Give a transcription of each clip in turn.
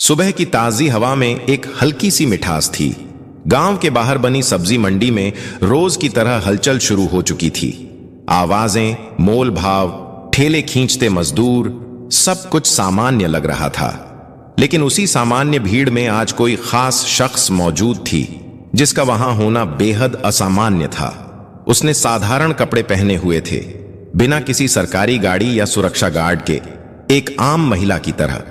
सुबह की ताजी हवा में एक हल्की सी मिठास थी। गांव के बाहर बनी सब्जी मंडी में रोज की तरह हलचल शुरू हो चुकी थी। आवाजें, मोल भाव, ठेले खींचते मजदूर, सब कुछ सामान्य लग रहा था। लेकिन उसी सामान्य भीड़ में आज कोई खास शख्स मौजूद थी जिसका वहां होना बेहद असामान्य था। उसने साधारण कपड़े पहने हुए थे, बिना किसी सरकारी गाड़ी या सुरक्षा गार्ड के, एक आम महिला की तरह।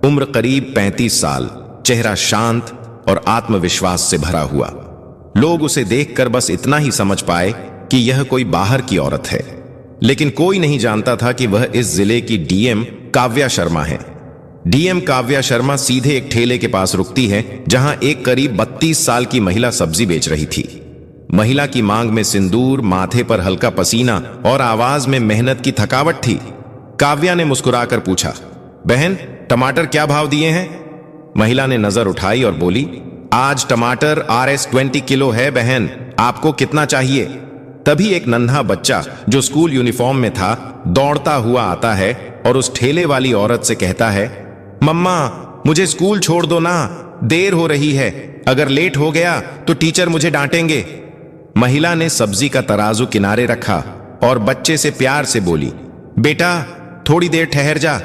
उम्र करीब 35 साल, चेहरा शांत और आत्मविश्वास से भरा हुआ। लोग उसे देखकर बस इतना ही समझ पाए कि यह कोई बाहर की औरत है, लेकिन कोई नहीं जानता था कि वह इस जिले की डीएम काव्या शर्मा है। डीएम काव्या शर्मा सीधे एक ठेले के पास रुकती है जहां एक करीब 32 साल की महिला सब्जी बेच रही थी। महिला की मांग में सिंदूर, माथे पर हल्का पसीना और आवाज में मेहनत की थकावट थी। काव्या ने मुस्कुराकर पूछा, बहन, टमाटर क्या भाव दिए हैं? महिला ने नजर उठाई और बोली, आज टमाटर RS 20 किलो है बहन, आपको कितना चाहिए? तभी एक नन्हा बच्चा जो स्कूल यूनिफॉर्म में था दौड़ता हुआ आता है और उस ठेले वाली औरत से कहता है, मम्मा, मुझे स्कूल छोड़ दो ना, देर हो रही है, अगर लेट हो गया तो टीचर मुझे डांटेंगे। महिला ने सब्जी का तराजू किनारे रखा और बच्चे से प्यार से बोली, बेटा, थोड़ी देर ठहर जा,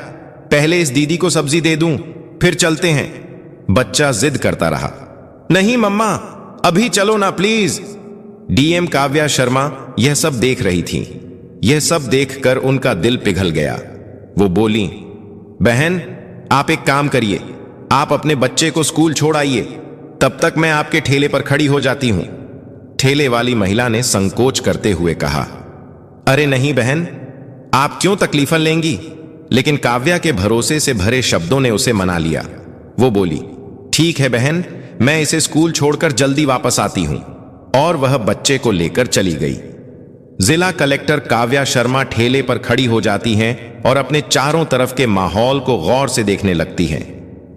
पहले इस दीदी को सब्जी दे दूं, फिर चलते हैं। बच्चा जिद करता रहा, नहीं मम्मा, अभी चलो ना प्लीज। डीएम काव्या शर्मा यह सब देख रही थी। यह सब देखकर उनका दिल पिघल गया। वो बोली, बहन, आप एक काम करिए, आप अपने बच्चे को स्कूल छोड़ आइए, तब तक मैं आपके ठेले पर खड़ी हो जाती हूं। ठेले वाली महिला ने संकोच करते हुए कहा, अरे नहीं बहन, आप क्यों तकलीफन लेंगी? लेकिन काव्या के भरोसे से भरे शब्दों ने उसे मना लिया। वो बोली, ठीक है बहन, मैं इसे स्कूल छोड़कर जल्दी वापस आती हूं। और वह बच्चे को लेकर चली गई। जिला कलेक्टर काव्या शर्मा ठेले पर खड़ी हो जाती हैं और अपने चारों तरफ के माहौल को गौर से देखने लगती हैं।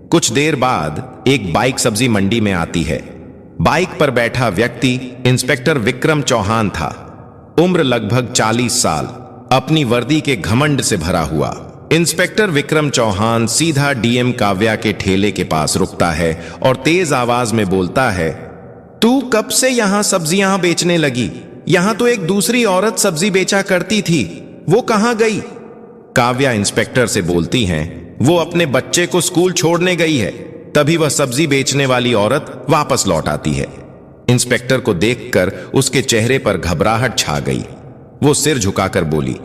कुछ देर बाद एक बाइक सब्जी मंडी में आती है। बाइक पर बैठा व्यक्ति इंस्पेक्टर विक्रम चौहान था। उम्र लगभग 40 साल, अपनी वर्दी के घमंड से भरा हुआ। इंस्पेक्टर विक्रम चौहान सीधा डीएम काव्या के ठेले के पास रुकता है और तेज आवाज में बोलता है, तू कब से यहां सब्जियां बेचने लगी? यहां तो एक दूसरी औरत सब्जी बेचा करती थी, वो कहां गई? काव्या इंस्पेक्टर से बोलती हैं, वो अपने बच्चे को स्कूल छोड़ने गई है। तभी वह सब्जी बेचने वाली औरत वापस लौट आती है। इंस्पेक्टर को देखकर उसके चेहरे पर घबराहट छा गई। वो सिर झुकाकर बोली,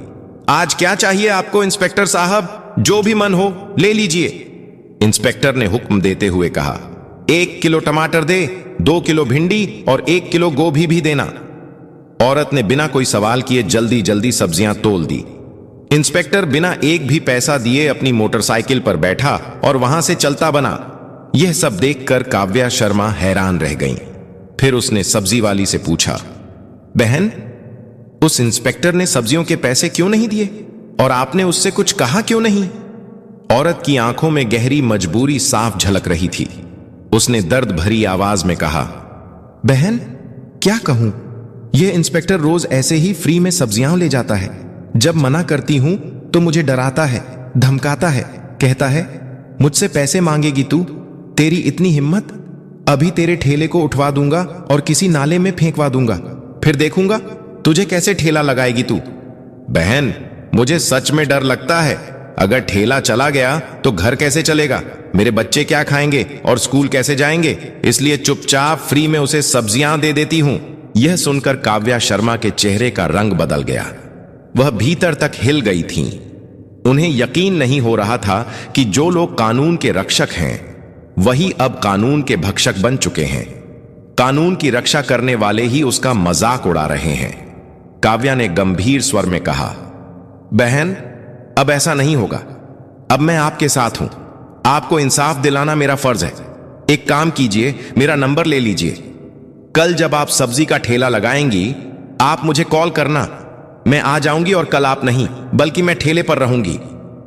आज क्या चाहिए आपको इंस्पेक्टर साहब? जो भी मन हो ले लीजिए। इंस्पेक्टर ने हुक्म देते हुए कहा, 1 किलो टमाटर दे, 2 किलो भिंडी और 1 किलो गोभी भी देना। औरत ने बिना कोई सवाल किए जल्दी जल्दी सब्जियां तोल दी। इंस्पेक्टर बिना एक भी पैसा दिए अपनी मोटरसाइकिल पर बैठा और वहां से चलता बना। यह सब देखकर काव्या शर्मा हैरान रह गईं। फिर उसने सब्जी वाली से पूछा, बहन, उस इंस्पेक्टर ने सब्जियों के पैसे क्यों नहीं दिए और आपने उससे कुछ कहा क्यों नहीं? औरत की आंखों में गहरी मजबूरी साफ झलक रही थी। उसने दर्द भरी आवाज में कहा, बहन, क्या कहूं, यह इंस्पेक्टर रोज ऐसे ही फ्री में सब्जियां ले जाता है। जब मना करती हूं तो मुझे डराता है, धमकाता है, कहता है, मुझसे पैसे मांगेगी तू? तेरी इतनी हिम्मत? अभी तेरे ठेले को उठवा दूंगा और किसी नाले में फेंकवा दूंगा, फिर देखूंगा तुझे कैसे ठेला लगाएगी तू। बहन, मुझे सच में डर लगता है। अगर ठेला चला गया तो घर कैसे चलेगा? मेरे बच्चे क्या खाएंगे और स्कूल कैसे जाएंगे? इसलिए चुपचाप फ्री में उसे सब्जियां दे देती हूं। यह सुनकर काव्या शर्मा के चेहरे का रंग बदल गया। वह भीतर तक हिल गई थीं। उन्हें यकीन नहीं हो रहा था कि जो लोग कानून के रक्षक हैं वही अब कानून के भक्षक बन चुके हैं। कानून की रक्षा करने वाले ही उसका मजाक उड़ा रहे हैं। काव्या ने गंभीर स्वर में कहा, बहन, अब ऐसा नहीं होगा। अब मैं आपके साथ हूं। आपको इंसाफ दिलाना मेरा फर्ज है। एक काम कीजिए, मेरा नंबर ले लीजिए। कल जब आप सब्जी का ठेला लगाएंगी, आप मुझे कॉल करना। मैं आ जाऊंगी और कल आप नहीं, बल्कि मैं ठेले पर रहूंगी।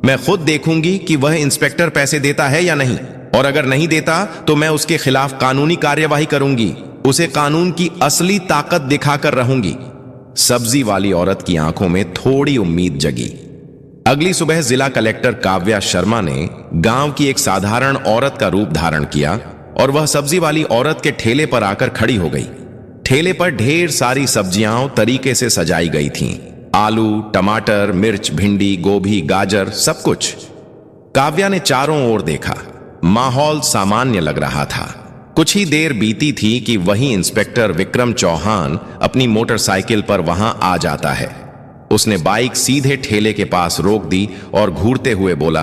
मैं खुद देखूंगी कि वह इंस्पेक्टर पैसे देता है या नहीं, और अगर नहीं देता तो मैं उसके खिलाफ कानूनी कार्यवाही करूंगी। उसे कानून की असली ताकत दिखाकर रहूंगी। सब्जी वाली औरत की आंखों में थोड़ी उम्मीद जगी। अगली सुबह जिला कलेक्टर काव्या शर्मा ने गांव की एक साधारण औरत का रूप धारण किया और वह सब्जी वाली औरत के ठेले पर आकर खड़ी हो गई। ठेले पर ढेर सारी सब्जियां तरीके से सजाई गई थीं। आलू, टमाटर, मिर्च, भिंडी, गोभी, गाजर, सब कुछ। काव्या ने चारों ओर देखा। माहौल सामान्य लग रहा था। कुछ ही देर बीती थी कि वही इंस्पेक्टर विक्रम चौहान अपनी मोटरसाइकिल पर वहां आ जाता है। उसने बाइक सीधे ठेले के पास रोक दी और घूरते हुए बोला,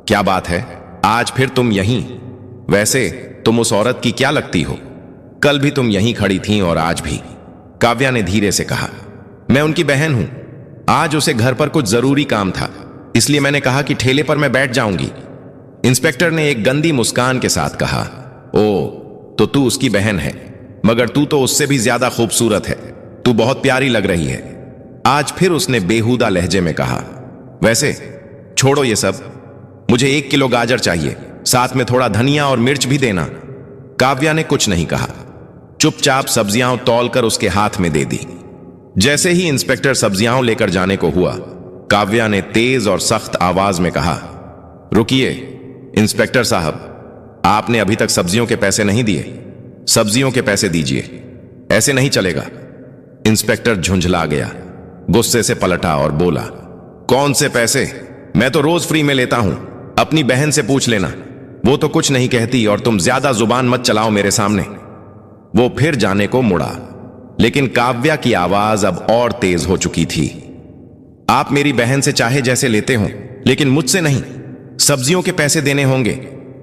क्या बात है, आज फिर तुम यहीं? वैसे तुम उस औरत की क्या लगती हो? कल भी तुम यहीं खड़ी थीं और आज भी। काव्या ने धीरे से कहा, मैं उनकी बहन हूं। आज उसे घर पर कुछ जरूरी काम था, इसलिए मैंने कहा कि ठेले पर मैं बैठ जाऊंगी। इंस्पेक्टर ने एक गंदी मुस्कान के साथ कहा, ओ, तो तू उसकी बहन है, मगर तू तो उससे भी ज्यादा खूबसूरत है। तू बहुत प्यारी लग रही है। आज फिर उसने बेहुदा लहजे में कहा, वैसे छोड़ो ये सब, मुझे 1 किलो गाजर चाहिए, साथ में थोड़ा धनिया और मिर्च भी देना। काव्या ने कुछ नहीं कहा, चुपचाप सब्जियां तौलकर उसके हाथ में दे दी। जैसे ही इंस्पेक्टर सब्जियां लेकर जाने को हुआ, काव्या ने तेज और सख्त आवाज में कहा, रुकिए इंस्पेक्टर साहब, आपने अभी तक सब्जियों के पैसे नहीं दिए। सब्जियों के पैसे दीजिए, ऐसे नहीं चलेगा। इंस्पेक्टर झुंझला गया, गुस्से से पलटा और बोला, कौन से पैसे? मैं तो रोज फ्री में लेता हूं, अपनी बहन से पूछ लेना, वो तो कुछ नहीं कहती और तुम ज्यादा जुबान मत चलाओ मेरे सामने। वो फिर जाने को मुड़ा, लेकिन काव्या की आवाज अब और तेज हो चुकी थी। आप मेरी बहन से चाहे जैसे लेते हो, लेकिन मुझसे नहीं। सब्जियों के पैसे देने होंगे।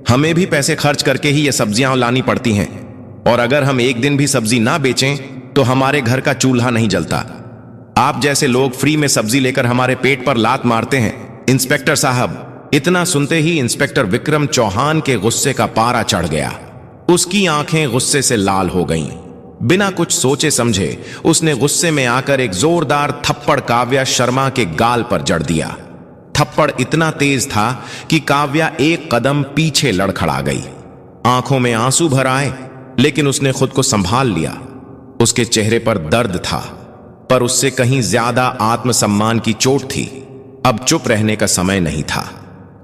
हमें भी पैसे खर्च करके ही ये सब्जियां लानी पड़ती हैं, और अगर हम एक दिन भी सब्जी ना बेचें तो हमारे घर का चूल्हा नहीं जलता। आप जैसे लोग फ्री में सब्जी लेकर हमारे पेट पर लात मारते हैं। इंस्पेक्टर साहब, इतना सुनते ही इंस्पेक्टर विक्रम चौहान के गुस्से का पारा चढ़ गया। उसकी आंखें गुस्से से लाल हो गईं। बिना कुछ सोचे समझे उसने गुस्से में आकर एक जोरदार थप्पड़ काव्या शर्मा के गाल पर जड़ दिया। थप्पड़ इतना तेज था कि काव्या एक कदम पीछे लड़खड़ा गई। आंखों में आंसू भर आए, लेकिन उसने खुद को संभाल लिया। उसके चेहरे पर दर्द था, पर उससे कहीं ज्यादा आत्मसम्मान की चोट थी। अब चुप रहने का समय नहीं था।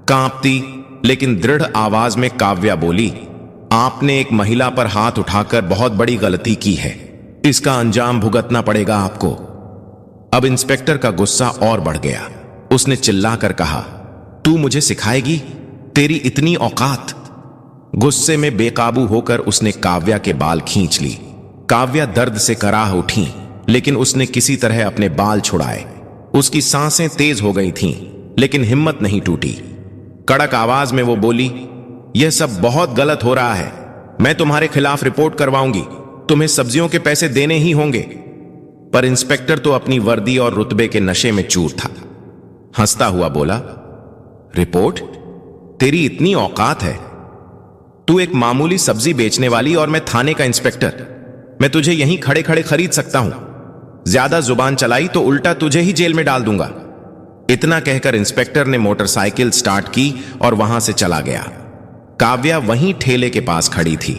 कांपती लेकिन दृढ़ आवाज में काव्या बोली, आपने एक महिला पर हाथ उठाकर बहुत बड़ी गलती की है। इसका अंजाम भुगतना पड़ेगा आपको। अब इंस्पेक्टर का गुस्सा और बढ़ गया। उसने चिल्लाकर कहा, तू मुझे सिखाएगी? तेरी इतनी औकात? गुस्से में बेकाबू होकर उसने काव्या के बाल खींच ली। काव्या दर्द से कराह उठी, लेकिन उसने किसी तरह अपने बाल छुड़ाए। उसकी सांसें तेज हो गई थीं, लेकिन हिम्मत नहीं टूटी। कड़क आवाज में वो बोली, यह सब बहुत गलत हो रहा है। मैं तुम्हारे खिलाफ रिपोर्ट करवाऊंगी। तुम्हें सब्जियों के पैसे देने ही होंगे। पर इंस्पेक्टर तो अपनी वर्दी और रुतबे के नशे में चूर था। हंसता हुआ बोला, रिपोर्ट? तेरी इतनी औकात है? तू एक मामूली सब्जी बेचने वाली और मैं थाने का इंस्पेक्टर। मैं तुझे यहीं खड़े खड़े खरीद सकता हूं। ज्यादा जुबान चलाई तो उल्टा तुझे ही जेल में डाल दूंगा। इतना कहकर इंस्पेक्टर ने मोटरसाइकिल स्टार्ट की और वहां से चला गया। काव्या वहीं ठेले के पास खड़ी थी।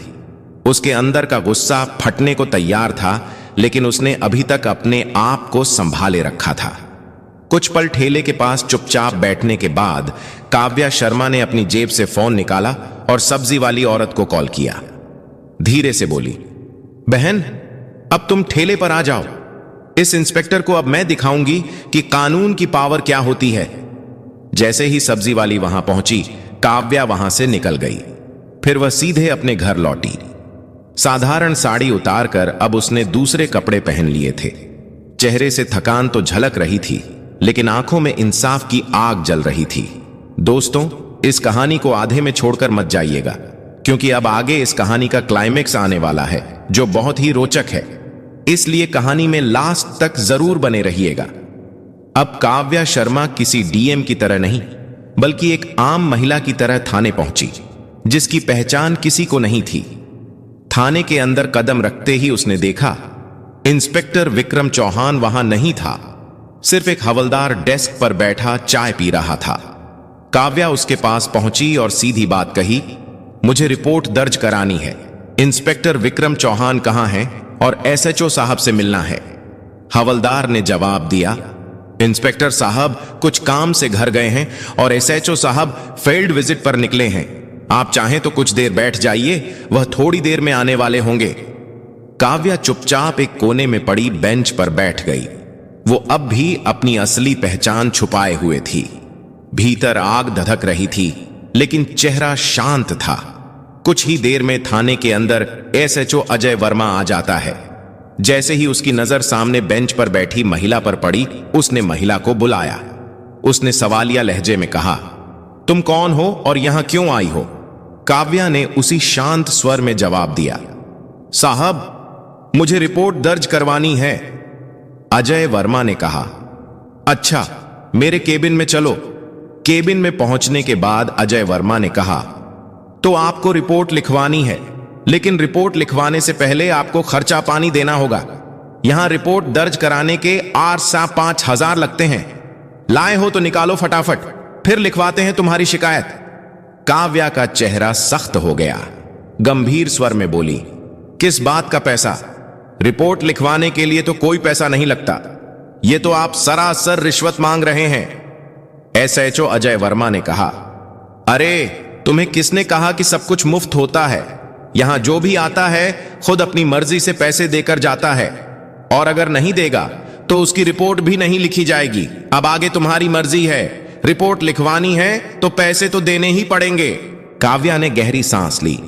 उसके अंदर का गुस्सा फटने को तैयार था, लेकिन उसने अभी तक अपने आप को संभाले रखा था। कुछ पल ठेले के पास चुपचाप बैठने के बाद काव्या शर्मा ने अपनी जेब से फोन निकाला और सब्जी वाली औरत को कॉल किया। धीरे से बोली, बहन, अब तुम ठेले पर आ जाओ। इस इंस्पेक्टर को अब मैं दिखाऊंगी कि कानून की पावर क्या होती है। जैसे ही सब्जी वाली वहां पहुंची, काव्या वहां से निकल गई। फिर वह सीधे अपने घर लौटी। साधारण साड़ी उतारकर अब उसने दूसरे कपड़े पहन लिए थे। चेहरे से थकान तो झलक रही थी, लेकिन आंखों में इंसाफ की आग जल रही थी। दोस्तों, इस कहानी को आधे में छोड़कर मत जाइएगा, क्योंकि अब आगे इस कहानी का क्लाइमेक्स आने वाला है, जो बहुत ही रोचक है। इसलिए कहानी में लास्ट तक जरूर बने रहिएगा। अब काव्या शर्मा किसी डीएम की तरह नहीं, बल्कि एक आम महिला की तरह थाने पहुंची, जिसकी पहचान किसी को नहीं थी। थाने के अंदर कदम रखते ही उसने देखा, इंस्पेक्टर विक्रम चौहान वहां नहीं था। सिर्फ एक हवलदार डेस्क पर बैठा चाय पी रहा था। काव्या उसके पास पहुंची और सीधी बात कही, मुझे रिपोर्ट दर्ज करानी है। इंस्पेक्टर विक्रम चौहान कहां हैं और एसएचओ साहब से मिलना है। हवलदार ने जवाब दिया, इंस्पेक्टर साहब कुछ काम से घर गए हैं और एसएचओ साहब फील्ड विजिट पर निकले हैं। आप चाहें तो कुछ देर बैठ जाइए, वह थोड़ी देर में आने वाले होंगे। काव्या चुपचाप एक कोने में पड़ी बेंच पर बैठ गई। वो अब भी अपनी असली पहचान छुपाए हुए थी। भीतर आग धधक रही थी, लेकिन चेहरा शांत था। कुछ ही देर में थाने के अंदर एसएचओ अजय वर्मा आ जाता है। जैसे ही उसकी नजर सामने बेंच पर बैठी महिला पर पड़ी, उसने महिला को बुलाया। उसने सवालिया लहजे में कहा, तुम कौन हो और यहां क्यों आई हो? काव्या ने उसी शांत स्वर में जवाब दिया, साहब मुझे रिपोर्ट दर्ज करवानी है। अजय वर्मा ने कहा, अच्छा मेरे केबिन में चलो। केबिन में पहुंचने के बाद अजय वर्मा ने कहा, तो आपको रिपोर्ट लिखवानी है, लेकिन रिपोर्ट लिखवाने से पहले आपको खर्चा पानी देना होगा। यहां रिपोर्ट दर्ज कराने के 5,000 लगते हैं। लाए हो तो निकालो फटाफट, फिर लिखवाते हैं तुम्हारी शिकायत। काव्या का चेहरा सख्त हो गया। गंभीर स्वर में बोली, किस बात का पैसा? रिपोर्ट लिखवाने के लिए तो कोई पैसा नहीं लगता। यह तो आप सरासर रिश्वत मांग रहे हैं। एसएचओ अजय वर्मा ने कहा, अरे तुम्हें किसने कहा कि सब कुछ मुफ्त होता है? यहां जो भी आता है खुद अपनी मर्जी से पैसे देकर जाता है, और अगर नहीं देगा तो उसकी रिपोर्ट भी नहीं लिखी जाएगी। अब आगे तुम्हारी मर्जी है, रिपोर्ट लिखवानी है तो पैसे तो देने ही पड़ेंगे। काव्या ने गहरी सांस ली,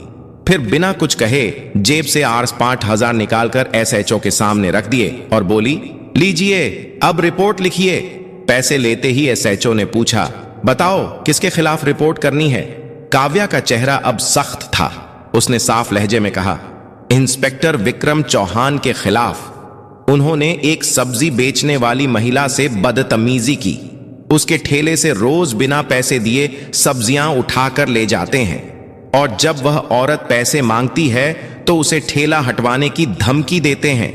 फिर बिना कुछ कहे जेब से 5,000 निकालकर एसएचओ के सामने रख दिए और बोली, लीजिए अब रिपोर्ट लिखिए। पैसे लेते ही एसएचओ ने पूछा, बताओ किसके खिलाफ रिपोर्ट करनी है? काव्या का चेहरा अब सख्त था। उसने साफ लहजे में कहा, इंस्पेक्टर विक्रम चौहान के खिलाफ। उन्होंने एक सब्जी बेचने वाली महिला से बदतमीजी की। उसके ठेले से रोज बिना पैसे दिए सब्जियां उठाकर ले जाते हैं, और जब वह औरत पैसे मांगती है तो उसे ठेला हटवाने की धमकी देते हैं।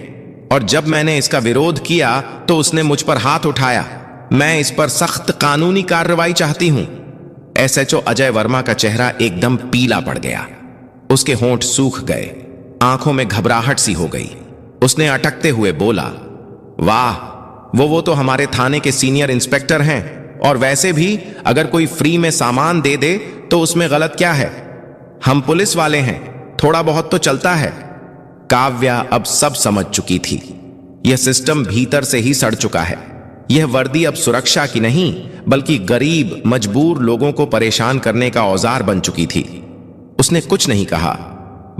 और जब मैंने इसका विरोध किया तो उसने मुझ पर हाथ उठाया। मैं इस पर सख्त कानूनी कार्रवाई चाहती हूं। एसएचओ अजय वर्मा का चेहरा एकदम पीला पड़ गया। उसके होंठ सूख गए, आंखों में घबराहट सी हो गई। उसने अटकते हुए बोला, वाह, वो तो हमारे थाने के सीनियर इंस्पेक्टर हैं, और वैसे भी अगर कोई फ्री में सामान दे दे तो उसमें गलत क्या है? हम पुलिस वाले हैं, थोड़ा बहुत तो चलता है। काव्या अब सब समझ चुकी थी। यह सिस्टम भीतर से ही सड़ चुका है। यह वर्दी अब सुरक्षा की नहीं, बल्कि गरीब मजबूर लोगों को परेशान करने का औजार बन चुकी थी। उसने कुछ नहीं कहा,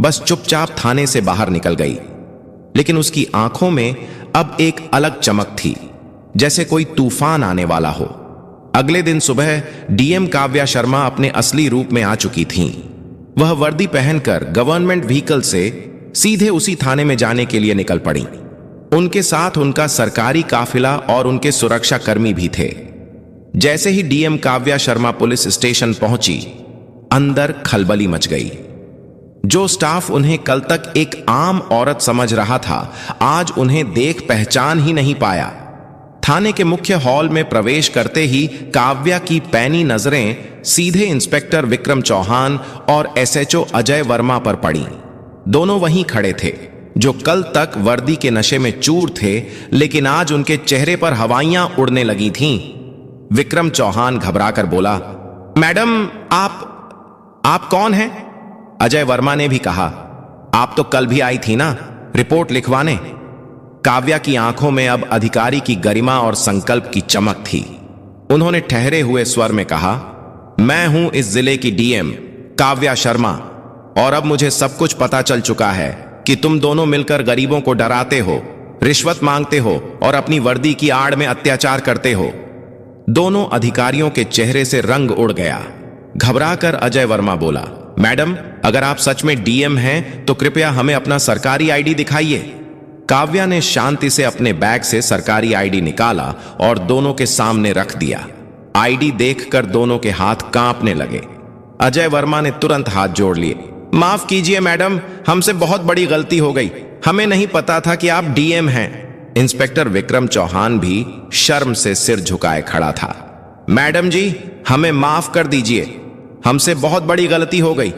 बस चुपचाप थाने से बाहर निकल गई। लेकिन उसकी आंखों में अब एक अलग चमक थी, जैसे कोई तूफान आने वाला हो। अगले दिन सुबह डीएम काव्या शर्मा अपने असली रूप में आ चुकी थीं। वह वर्दी पहनकर गवर्नमेंट व्हीकल से सीधे उसी थाने में जाने के लिए निकल पड़ी। उनके साथ उनका सरकारी काफिला और उनके सुरक्षा कर्मी भी थे। जैसे ही DM Kavya Sharma police station पहुंची, अंदर खलबली मच गई। जो स्टाफ उन्हें कल तक एक आम औरत समझ रहा था, आज उन्हें देख पहचान ही नहीं पाया। थाने के मुख्य हॉल में प्रवेश करते ही काव्या की पैनी नजरें सीधे इंस्पेक्टर विक्रम चौहान और एसएचओ अजय वर्मा पर पड़ी। दोनों वहीं खड़े थे, जो कल तक वर्दी के नशे में चूर थे, लेकिन आज उनके चेहरे पर हवाइयां उड़ने लगी थीं। विक्रम चौहान घबराकर बोला, मैडम आप कौन हैं? अजय वर्मा ने भी कहा, आप तो कल भी आई थी ना रिपोर्ट लिखवाने। काव्या की आंखों में अब अधिकारी की गरिमा और संकल्प की चमक थी। उन्होंने ठहरे हुए स्वर में कहा, मैं हूं इस जिले की डीएम काव्या शर्मा, और अब मुझे सब कुछ पता चल चुका है कि तुम दोनों मिलकर गरीबों को डराते हो, रिश्वत मांगते हो और अपनी वर्दी की आड़ में अत्याचार करते हो। दोनों अधिकारियों के चेहरे से रंग उड़ गया। घबराकर अजय वर्मा बोला, मैडम अगर आप सच में डीएम हैं तो कृपया हमें अपना सरकारी आईडी दिखाइए। काव्या ने शांति से अपने बैग से सरकारी आईडी निकाला और दोनों के सामने रख दिया। आईडी देखकर दोनों के हाथ कांपने लगे। अजय वर्मा ने तुरंत हाथ जोड़ लिए, माफ कीजिए मैडम, हमसे बहुत बड़ी गलती हो गई, हमें नहीं पता था कि आप डीएम हैं। इंस्पेक्टर विक्रम चौहान भी शर्म से सिर झुकाए खड़ा था। मैडम जी हमें माफ कर दीजिए, हमसे बहुत बड़ी गलती हो गई,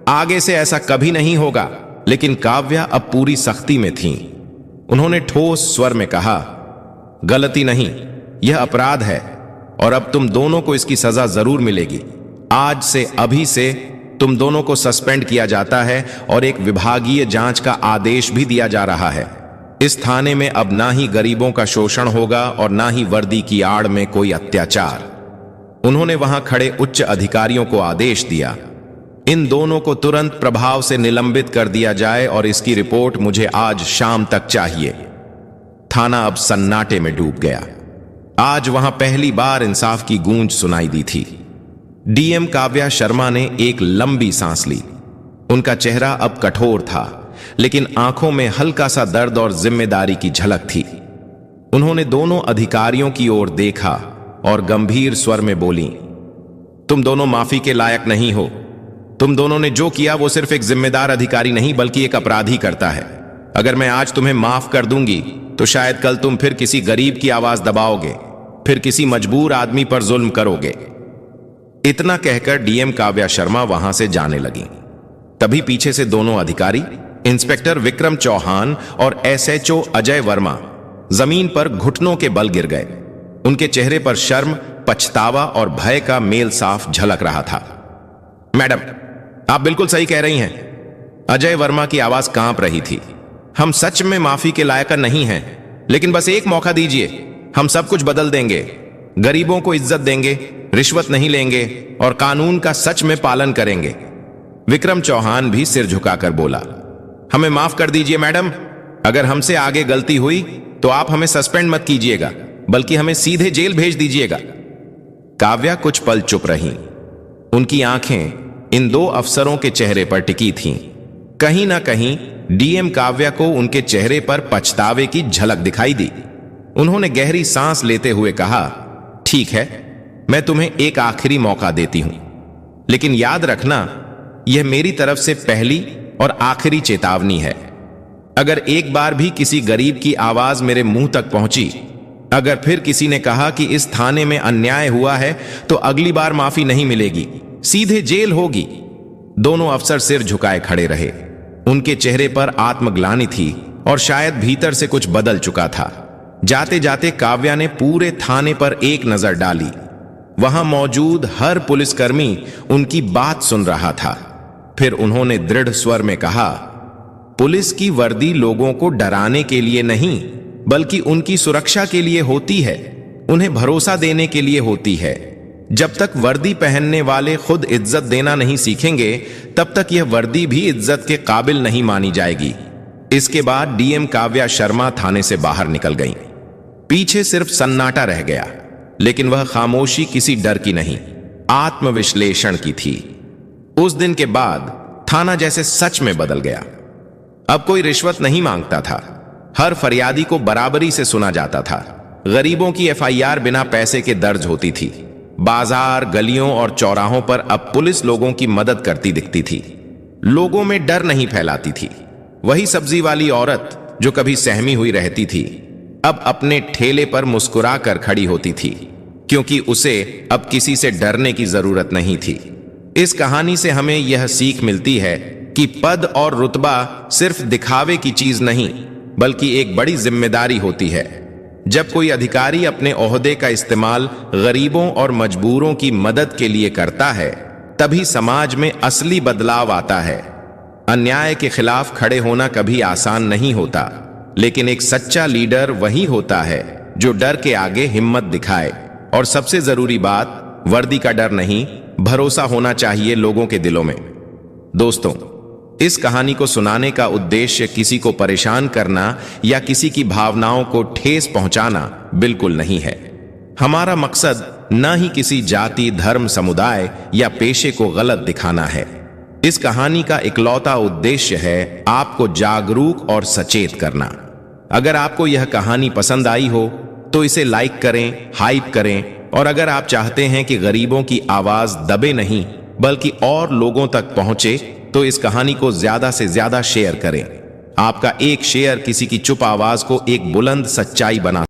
आगे से ऐसा कभी नहीं होगा। लेकिन काव्या अब पूरी सख्ती में थी। उन्होंने ठोस स्वर में कहा, गलती नहीं, यह अपराध है और अब तुम दोनों को इसकी सजा जरूर मिलेगी। आज से अभी से तुम दोनों को सस्पेंड किया जाता है और एक विभागीय जांच का आदेश भी दिया जा रहा है। इस थाने में अब ना ही गरीबों का शोषण होगा और ना ही वर्दी की आड़ में कोई अत्याचार। उन्होंने वहां खड़े उच्च अधिकारियों को आदेश दिया, इन दोनों को तुरंत प्रभाव से निलंबित कर दिया जाए और इसकी रिपोर्ट मुझे आज शाम तक चाहिए। थाना अब सन्नाटे में डूब गया। आज वहां पहली बार इंसाफ की गूंज सुनाई दी थी। डीएम काव्या शर्मा ने एक लंबी सांस ली। उनका चेहरा अब कठोर था, लेकिन आंखों में हल्का सा दर्द और जिम्मेदारी की झलक थी। उन्होंने दोनों अधिकारियों की ओर देखा और गंभीर स्वर में बोली, तुम दोनों माफी के लायक नहीं हो। तुम दोनों ने जो किया वो सिर्फ एक जिम्मेदार अधिकारी नहीं बल्कि एक अपराधी करता है। अगर मैं आज तुम्हें माफ कर दूंगी तो शायद कल तुम फिर किसी गरीब की आवाज दबाओगे, फिर किसी मजबूर आदमी पर जुल्म करोगे। इतना कहकर डीएम काव्या शर्मा वहां से जाने लगी। तभी पीछे से दोनों अधिकारी, इंस्पेक्टर विक्रम चौहान और एसएचओ अजय वर्मा, जमीन पर घुटनों के बल गिर गए। उनके चेहरे पर शर्म, पछतावा और भय का मेल साफ झलक रहा था। मैडम, आप बिल्कुल सही कह रही हैं। अजय वर्मा की आवाज कांप रही थी। हम सच में माफी के लायक नहीं हैं, लेकिन बस एक मौका दीजिए, हम सब कुछ बदल देंगे। गरीबों को इज्जत देंगे, रिश्वत नहीं लेंगे और कानून का सच में पालन करेंगे। विक्रम चौहान भी सिर झुकाकर बोला, हमें माफ कर दीजिए मैडम। अगर हमसे आगे गलती हुई तो आप हमें सस्पेंड मत कीजिएगा, बल्कि हमें सीधे जेल भेज दीजिएगा। काव्या कुछ पल चुप रही। उनकी आंखें इन दो अफसरों के चेहरे पर टिकी थीं। कहीं ना कहीं डीएम काव्या को उनके चेहरे पर पछतावे की झलक दिखाई दी। उन्होंने गहरी सांस लेते हुए कहा, ठीक है, मैं तुम्हें एक आखिरी मौका देती हूं, लेकिन याद रखना यह मेरी तरफ से पहली और आखिरी चेतावनी है। अगर एक बार भी किसी गरीब की आवाज मेरे मुंह तक पहुंची, अगर फिर किसी ने कहा कि इस थाने में अन्याय हुआ है, तो अगली बार माफी नहीं मिलेगी, सीधे जेल होगी। दोनों अफसर सिर झुकाए खड़े रहे। उनके चेहरे पर आत्मग्लानि थी और शायद भीतर से कुछ बदल चुका था। जाते जाते काव्या ने पूरे थाने पर एक नजर डाली। वहां मौजूद हर पुलिसकर्मी उनकी बात सुन रहा था। फिर उन्होंने दृढ़ स्वर में कहा, पुलिस की वर्दी लोगों को डराने के लिए नहीं, बल्कि उनकी सुरक्षा के लिए होती है, उन्हें भरोसा देने के लिए होती है। जब तक वर्दी पहनने वाले खुद इज्जत देना नहीं सीखेंगे, तब तक यह वर्दी भी इज्जत के काबिल नहीं मानी जाएगी। इसके बाद डीएम काव्या शर्मा थाने से बाहर निकल गईं। पीछे सिर्फ सन्नाटा रह गया, लेकिन वह खामोशी किसी डर की नहीं, आत्मविश्लेषण की थी। उस दिन के बाद थाना जैसे सच में बदल गया। अब कोई रिश्वत नहीं मांगता था, हर फरियादी को बराबरी से सुना जाता था। गरीबों की एफआईआर बिना पैसे के दर्ज होती थी। बाजार, गलियों और चौराहों पर अब पुलिस लोगों की मदद करती दिखती थी। लोगों में डर नहीं फैलाती थी। वही सब्जी वाली औरत जो कभी सहमी हुई रहती थी, अब अपने ठेले पर मुस्कुरा कर खड़ी होती थी, क्योंकि उसे अब किसी से डरने की जरूरत नहीं थी। इस कहानी से हमें यह सीख मिलती है कि पद और रुतबा सिर्फ दिखावे की चीज नहीं, बल्कि एक बड़ी जिम्मेदारी होती है। जब कोई अधिकारी अपने ओहदे का इस्तेमाल गरीबों और मजबूरों की मदद के लिए करता है, तभी समाज में असली बदलाव आता है। अन्याय के खिलाफ खड़े होना कभी आसान नहीं होता, लेकिन एक सच्चा लीडर वही होता है जो डर के आगे हिम्मत दिखाए। और सबसे जरूरी बात, वर्दी का डर नहीं, भरोसा होना चाहिए लोगों के दिलों में। दोस्तों, इस कहानी को सुनाने का उद्देश्य किसी को परेशान करना या किसी की भावनाओं को ठेस पहुंचाना बिल्कुल नहीं है। हमारा मकसद न ही किसी जाति, धर्म, समुदाय या पेशे को गलत दिखाना है। इस कहानी का इकलौता उद्देश्य है आपको जागरूक और सचेत करना। अगर आपको यह कहानी पसंद आई हो तो इसे लाइक करें, हाइप करें, और अगर आप चाहते हैं कि गरीबों की आवाज दबे नहीं बल्कि और लोगों तक पहुंचे, तो इस कहानी को ज्यादा से ज्यादा शेयर करें। आपका एक शेयर किसी की चुप आवाज को एक बुलंद सच्चाई बना